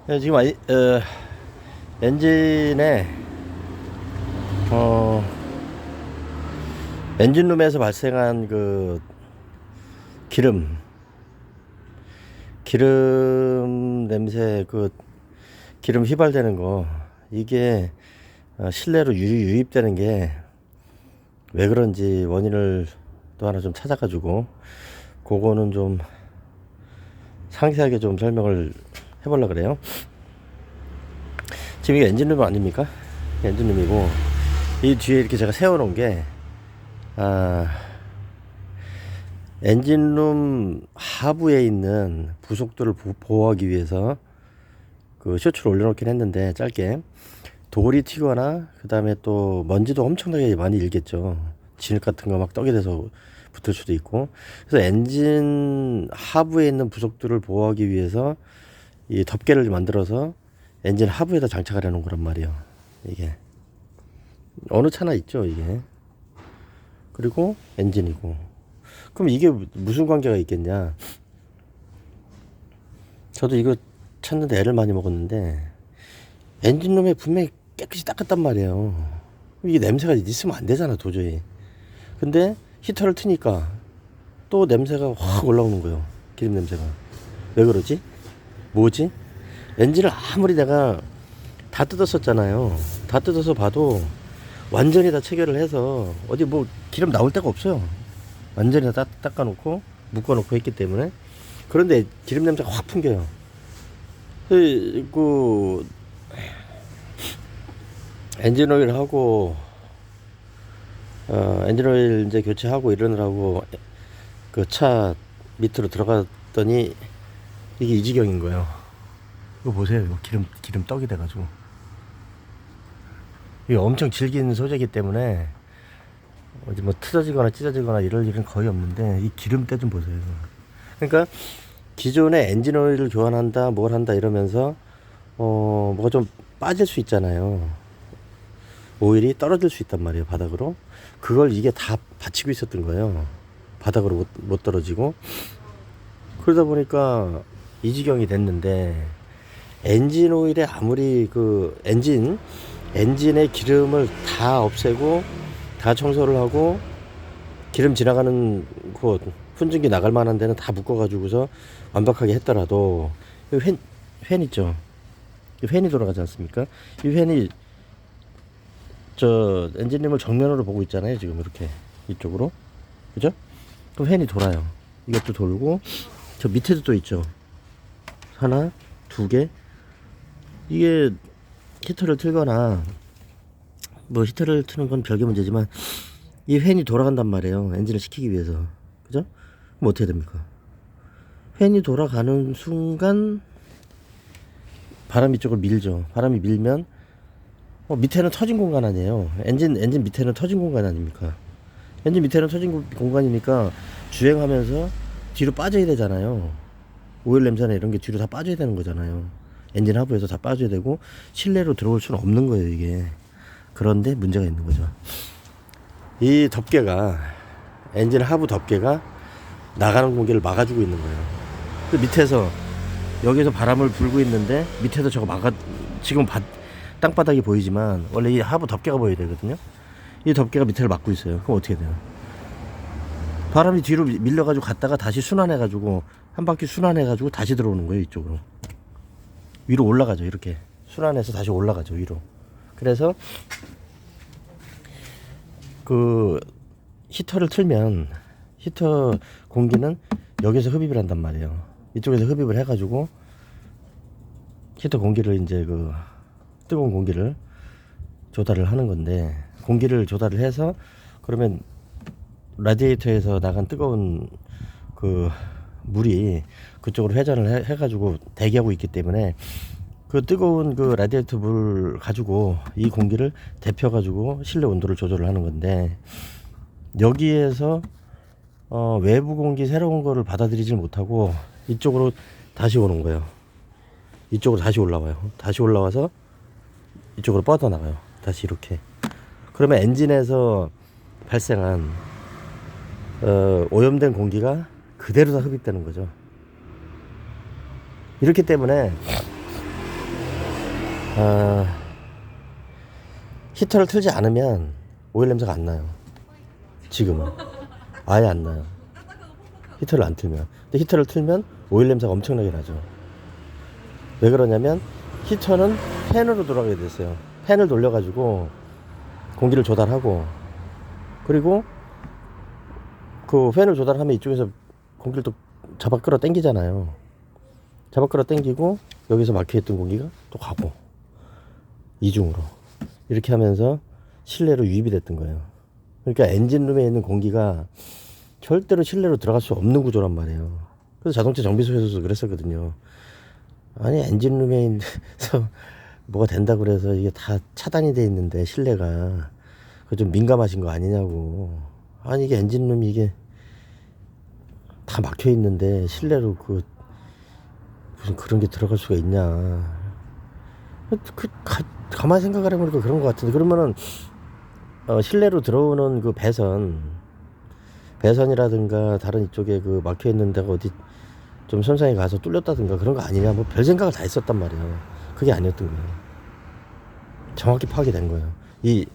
지금 엔진에 어, 엔진룸에서 발생한 그 기름 냄새, 그 기름 휘발되는 거, 이게 실내로 유입되는 게 왜 그런지 원인을 또 하나 좀 찾아가지고 그거는 좀 상세하게 좀 설명을 해보려 그래요. 지금 이게 엔진룸 아닙니까? 엔진룸이고, 이 뒤에 이렇게 제가 세워놓은 게 엔진룸 하부에 있는 부속들을 보호하기 위해서 그 쇼츠를 올려놓긴 했는데, 짧게 돌이 튀거나 그 다음에 또 먼지도 엄청나게 많이 일겠죠. 진흙 같은 거 막 떡이 돼서 붙을 수도 있고. 그래서 엔진 하부에 있는 부속들을 보호하기 위해서 이 덮개를 만들어서 엔진 하부에다 장착을 해놓은 거란 말이에요. 이게 어느 차나 있죠, 이게. 그리고 엔진이고. 그럼 이게 무슨 관계가 있겠냐? 저도 이거 찾는데 애를 많이 먹었는데, 엔진룸에 분명히 깨끗이 닦았단 말이에요. 이게 냄새가 있으면 안 되잖아, 도저히. 근데 히터를 트니까 또 냄새가 확 올라오는 거예요. 기름 냄새가. 왜 그러지? 뭐지? 엔진을 아무리 내가 다 뜯었었잖아요. 다 뜯어서 봐도 완전히 다 체결을 해서 어디 뭐 기름 나올 데가 없어요. 완전히 다 닦아놓고 묶어놓고 했기 때문에. 그런데 기름 냄새가 확 풍겨요. 그 엔진오일 하고 엔진오일 이제 교체하고 이러느라고 그 차 밑으로 들어갔더니 이게 이 지경인 거예요. 이거 보세요. 이거 기름 떡이 돼가지고. 이게 엄청 질긴 소재이기 때문에 어디 뭐 틀어지거나 찢어지거나 이럴 일은 거의 없는데, 이 기름때 좀 보세요. 그러니까 기존에 엔진오일을 교환한다 뭘 한다 이러면서 뭐가 좀 빠질 수 있잖아요. 오일이 떨어질 수 있단 말이에요, 바닥으로. 그걸 이게 다 받치고 있었던 거예요. 바닥으로 못 떨어지고. 그러다 보니까 이 지경이 됐는데, 엔진 오일에 아무리 그 엔진의 기름을 다 없애고 다 청소를 하고 기름 지나가는 곳, 훈증기 나갈 만한 데는 다 묶어가지고서 완벽하게 했더라도, 팬 있죠. 팬이 돌아가지 않습니까? 이 팬이 저 엔진님을 정면으로 보고 있잖아요, 지금. 이렇게 이쪽으로, 그죠? 그럼 팬이 돌아요. 이것도 돌고 저 밑에도 또 있죠. 하나, 두 개. 이게 히터를 틀거나 뭐 히터를 트는 건 별개 문제지만 이 팬이 돌아간단 말이에요, 엔진을 식히기 위해서. 그죠? 그럼 어떻게 됩니까? 팬이 돌아가는 순간 바람이 이쪽을 밀죠. 바람이 밀면 밑에는 터진 공간 아니에요. 엔진 밑에는 터진 공간 아닙니까? 엔진 밑에는 터진 공간이니까 주행하면서 뒤로 빠져야 되잖아요. 오일 냄새나 이런 게 뒤로 다 빠져야 되는 거잖아요. 엔진 하부에서 다 빠져야 되고 실내로 들어올 수는 없는 거예요, 이게. 그런데 문제가 있는 거죠. 이 덮개가, 엔진 하부 덮개가 나가는 공기를 막아주고 있는 거예요. 그 밑에서, 여기서 바람을 불고 있는데 밑에서 저거 지금 땅바닥이 보이지만 원래 이 하부 덮개가 보여야 되거든요. 이 덮개가 밑에를 막고 있어요. 그럼 어떻게 돼요? 바람이 뒤로 밀려가지고 갔다가 다시 순환해가지고 한 바퀴 순환해가지고 다시 들어오는 거예요, 이쪽으로. 위로 올라가죠, 이렇게. 순환해서 다시 올라가죠, 위로. 그래서 그 히터를 틀면 히터 공기는 여기서 흡입을 한단 말이에요. 이쪽에서 흡입을 해가지고 히터 공기를 이제 그 뜨거운 공기를 조달을 하는 건데, 공기를 조달을 해서 그러면 라디에이터에서 나간 뜨거운 그 물이 그쪽으로 회전을 해가지고 대기하고 있기 때문에 그 뜨거운 그 라디에이터 물 가지고 이 공기를 데펴가지고 실내 온도를 조절을 하는 건데, 여기에서 외부 공기 새로운 거를 받아들이질 못하고 이쪽으로 다시 오는 거예요. 이쪽으로 다시 올라와요. 다시 올라와서 이쪽으로 뻗어나가요. 다시 이렇게. 그러면 엔진에서 발생한 오염된 공기가 그대로 다 흡입되는 거죠. 이렇기 때문에 히터를 틀지 않으면 오일 냄새가 안 나요. 지금은 아예 안 나요. 히터를 안 틀면. 근데 히터를 틀면 오일 냄새가 엄청나게 나죠. 왜 그러냐면 히터는 팬으로 돌아가게 됐어요. 팬을 돌려가지고 공기를 조달하고, 그리고 그 팬을 조달하면 이쪽에서 공기를 또 잡아 끌어 당기잖아요. 잡아 끌어 당기고 여기서 막혀있던 공기가 또 가고, 이중으로 이렇게 하면서 실내로 유입이 됐던 거예요. 그러니까 엔진룸에 있는 공기가 절대로 실내로 들어갈 수 없는 구조란 말이에요. 그래서 자동차 정비소에서도 그랬었거든요. 아니 엔진룸에서 뭐가 된다고 그래서 이게 다 차단이 돼 있는데 실내가 그 좀 민감하신 거 아니냐고. 아니 이게 엔진룸이 이게 다 막혀 있는데 실내로 그 무슨 그런 게 들어갈 수가 있냐. 가만히 생각을 해보니까 그런 것 같은데, 그러면은 실내로 들어오는 그 배선이라든가 다른 이쪽에 그 막혀 있는 데가 어디 좀 손상이 가서 뚫렸다든가 그런 거 아니냐, 뭐 별 생각을 다 했었단 말이에요. 그게 아니었던 거예요. 정확히 파악이 된 거예요. 이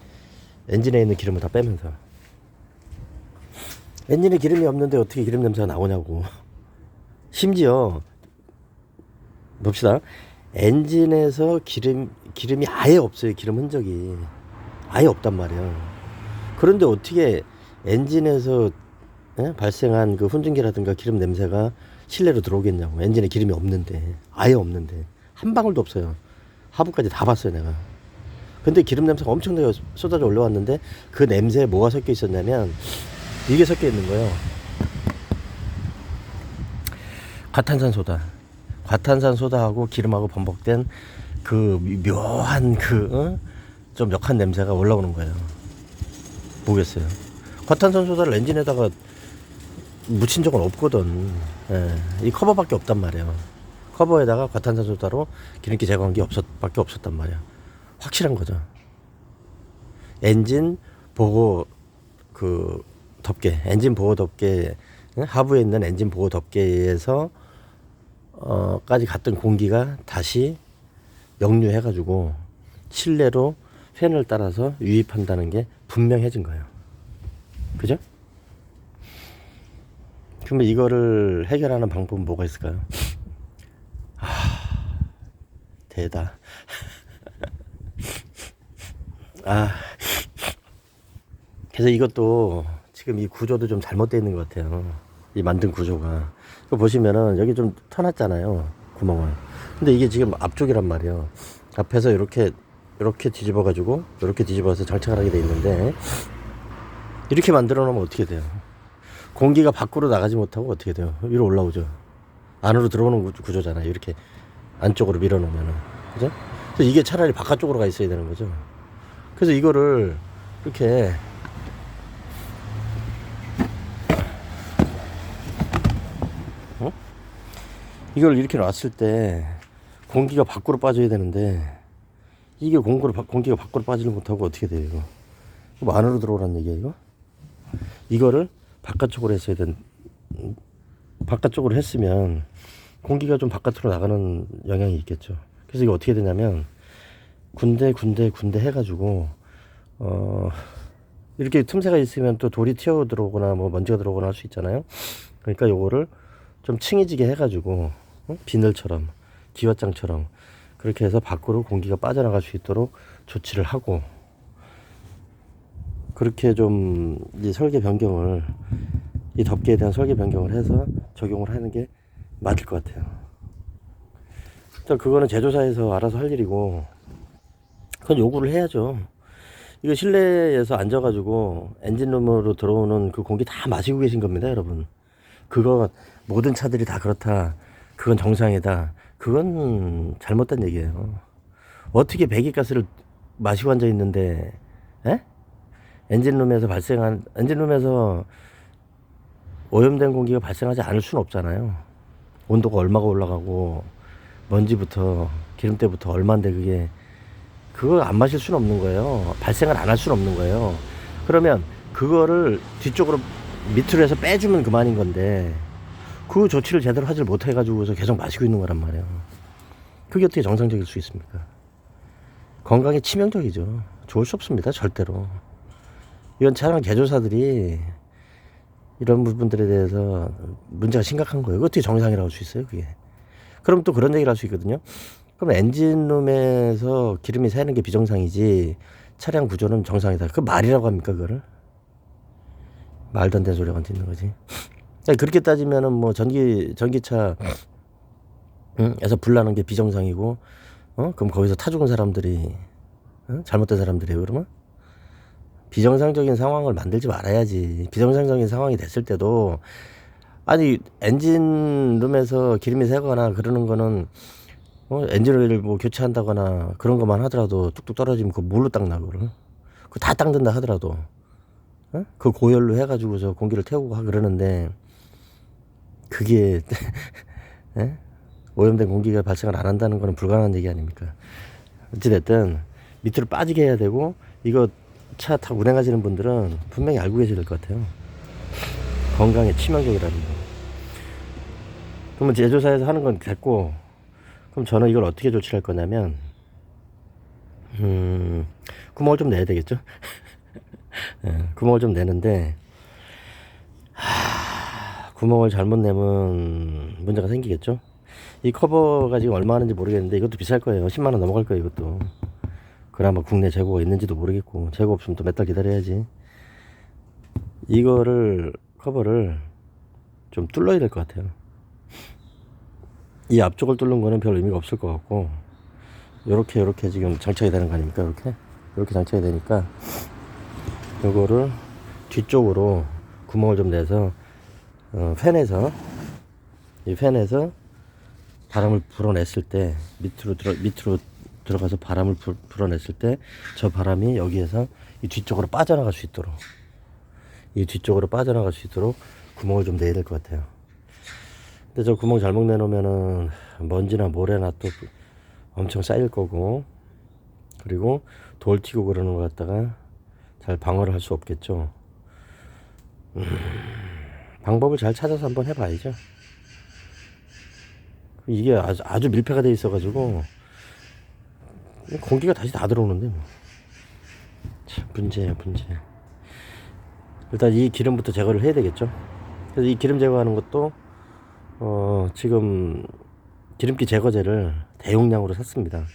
엔진에 있는 기름을 다 빼면서. 엔진에 기름이 없는데 어떻게 기름 냄새가 나오냐고. 심지어 봅시다. 엔진에서 기름이 아예 없어요. 기름 흔적이 아예 없단 말이에요. 그런데 어떻게 엔진에서 발생한 그 훈증기라든가 기름 냄새가 실내로 들어오겠냐고. 엔진에 기름이 없는데, 아예 없는데, 한 방울도 없어요. 하부까지 다 봤어요 내가. 근데 기름 냄새가 엄청나게 쏟아져 올라왔는데 그 냄새에 뭐가 섞여 있었냐면 이게 섞여 있는 거예요. 과탄산소다하고 기름하고 범벅된 그 묘한 좀 역한 냄새가 올라오는 거예요. 모르겠어요. 과탄산소다를 엔진에다가 묻힌 적은 없거든. 이 커버밖에 없단 말이에요. 커버에다가 과탄산소다로 기름기 제거한 게 밖에 없었단 말이에요. 확실한 거죠. 엔진 보호 덮개, 엔진 보호 덮개, 하부에 있는 엔진 보호 덮개에서 까지 갔던 공기가 다시 역류해가지고 실내로 팬을 따라서 유입한다는 게 분명해진 거예요. 그죠? 그러면 이거를 해결하는 방법은 뭐가 있을까요? 대다. 그래서 이것도 지금 이 구조도 좀 잘못되어 있는 것 같아요. 이 만든 구조가. 이거 보시면은 여기 좀 터놨잖아요. 구멍을. 근데 이게 지금 앞쪽이란 말이에요. 앞에서 이렇게 뒤집어가지고 이렇게 뒤집어서 장착을 하게 돼 있는데, 이렇게 만들어 놓으면 어떻게 돼요? 공기가 밖으로 나가지 못하고 어떻게 돼요? 위로 올라오죠. 안으로 들어오는 구조잖아요. 이렇게 안쪽으로 밀어 놓으면은. 그죠? 그래서 이게 차라리 바깥쪽으로 가 있어야 되는 거죠. 그래서 이거를 이렇게 이걸 이렇게 놨을 때 공기가 밖으로 빠져야 되는데, 이게 공기가 밖으로 빠지지 못하고 어떻게 돼요? 이거 뭐 안으로 들어오라는 얘기야 이거? 이거를 바깥쪽으로 바깥쪽으로 했으면 공기가 좀 바깥으로 나가는 영향이 있겠죠. 그래서 이게 어떻게 되냐면 군데 해가지고 이렇게 틈새가 있으면 또 돌이 튀어 들어오거나 뭐 먼지가 들어오거나 할 수 있잖아요. 그러니까 요거를 좀 층이지게 해가지고 비늘처럼, 기왓장처럼 그렇게 해서 밖으로 공기가 빠져나갈 수 있도록 조치를 하고, 그렇게 좀 이 설계 변경을, 이 덮개에 대한 설계 변경을 해서 적용을 하는 게 맞을 것 같아요. 일단 그거는 제조사에서 알아서 할 일이고, 그건 요구를 해야죠. 이거 실내에서 앉아가지고 엔진룸으로 들어오는 그 공기 다 마시고 계신 겁니다, 여러분. 그거 모든 차들이 다 그렇다, 그건 정상이다, 그건 잘못된 얘기예요. 어떻게 배기가스를 마시고 앉아 있는데, 엔진룸에서 오염된 공기가 발생하지 않을 수는 없잖아요. 온도가 얼마가 올라가고 먼지부터 기름때부터 얼마인데 그거 안 마실 수는 없는 거예요. 발생을 안 할 수는 없는 거예요. 그러면 그거를 뒤쪽으로 밑으로 해서 빼주면 그만인 건데, 그 조치를 제대로 하질 못해가지고서 계속 마시고 있는 거란 말이에요. 그게 어떻게 정상적일 수 있습니까? 건강에 치명적이죠. 좋을 수 없습니다. 절대로. 이건 차량 제조사들이 이런 부분들에 대해서 문제가 심각한 거예요. 어떻게 정상이라고 할 수 있어요, 그게? 그럼 또 그런 얘기를 할 수 있거든요. 그럼 엔진룸에서 기름이 새는 게 비정상이지 차량 구조는 정상이다. 그 말이라고 합니까, 그거를? 말도 안 되는 소리가 있는 거지. 그렇게 따지면은 뭐 전기차 에서 불나는 게 비정상이고, 그럼 거기서 타 죽은 사람들이, 잘못된 사람들이에요, 그러면? 비정상적인 상황을 만들지 말아야지. 비정상적인 상황이 됐을 때도, 아니, 엔진룸에서 기름이 새거나 그러는 거는, 엔진오일을 뭐 교체한다거나 그런 것만 하더라도 뚝뚝 떨어지면 그거 뭘로 닦나, 그거를? 그거 다 닦는다 하더라도, 그 고열로 해가지고서 공기를 태우고 그러는데, 그게, 예? 오염된 공기가 발생을 안 한다는 거는 불가능한 얘기 아닙니까? 어찌됐든 밑으로 빠지게 해야 되고, 이거 차 타고 운행하시는 분들은 분명히 알고 계셔야 될 것 같아요. 건강에 치명적이라는 거. 그러면 제조사에서 하는 건 됐고, 그럼 저는 이걸 어떻게 조치를 할 거냐면, 구멍을 좀 내야 되겠죠? 구멍을 좀 내는데, 구멍을 잘못 내면 문제가 생기겠죠? 이 커버가 지금 얼마 하는지 모르겠는데 이것도 비쌀 거예요. 10만원 넘어갈 거예요, 이것도. 그나마 국내 재고가 있는지도 모르겠고, 재고 없으면 또 몇 달 기다려야지. 이거를, 커버를 좀 뚫어야 될 것 같아요. 이 앞쪽을 뚫는 거는 별 의미가 없을 것 같고, 요렇게 지금 장착이 되는 거 아닙니까? 요렇게 장착이 되니까, 요거를 뒤쪽으로 구멍을 좀 내서, 이 팬에서 바람을 불어냈을 때, 밑으로 들어가서 바람을 불어냈을 때, 저 바람이 여기에서 이 뒤쪽으로 빠져나갈 수 있도록, 구멍을 좀 내야 될 것 같아요. 근데 저 구멍 잘못 내놓으면은 먼지나 모래나 또 엄청 쌓일 거고, 그리고 돌 튀고 그러는 거 갖다가 잘 방어를 할 수 없겠죠. 방법을 잘 찾아서 한번 해봐야죠. 이게 아주 밀폐가 돼 있어가지고 공기가 다시 다 들어오는데 뭐. 참 문제예요, 문제. 일단 이 기름부터 제거를 해야 되겠죠. 그래서 이 기름 제거하는 것도 지금 기름기 제거제를 대용량으로 샀습니다.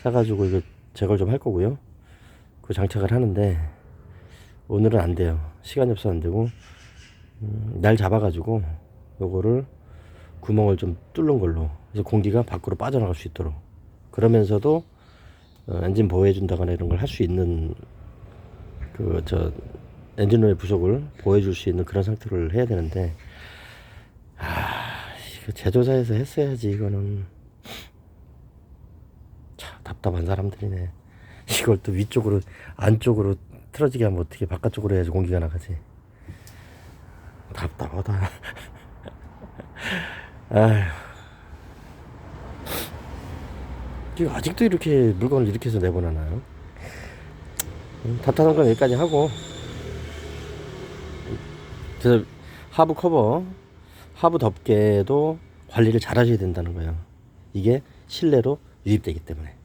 사가지고 이거 제거를 좀 할 거고요. 그 장착을 하는데 오늘은 안 돼요. 시간이 없어 안 되고, 날 잡아가지고 요거를 구멍을 좀 뚫는 걸로 해서 공기가 밖으로 빠져나갈 수 있도록, 그러면서도 엔진 보호해 준다거나 이런 걸 할 수 있는, 엔진오일 부속을 보호해 줄 수 있는 그런 상태를 해야 되는데, 이거 제조사에서 했어야지. 이거는 참 답답한 사람들이네. 이걸 또 위쪽으로 안쪽으로 틀어지게 하면 어떻게, 바깥쪽으로 해야지 공기가 나가지. 답답하다. 아휴, 지금 아직도 이렇게 물건을 이렇게 해서 내보내나요? 답답한 건 여기까지 하고, 그래서 하부 커버, 하부 덮개도 관리를 잘 하셔야 된다는 거예요. 이게 실내로 유입되기 때문에.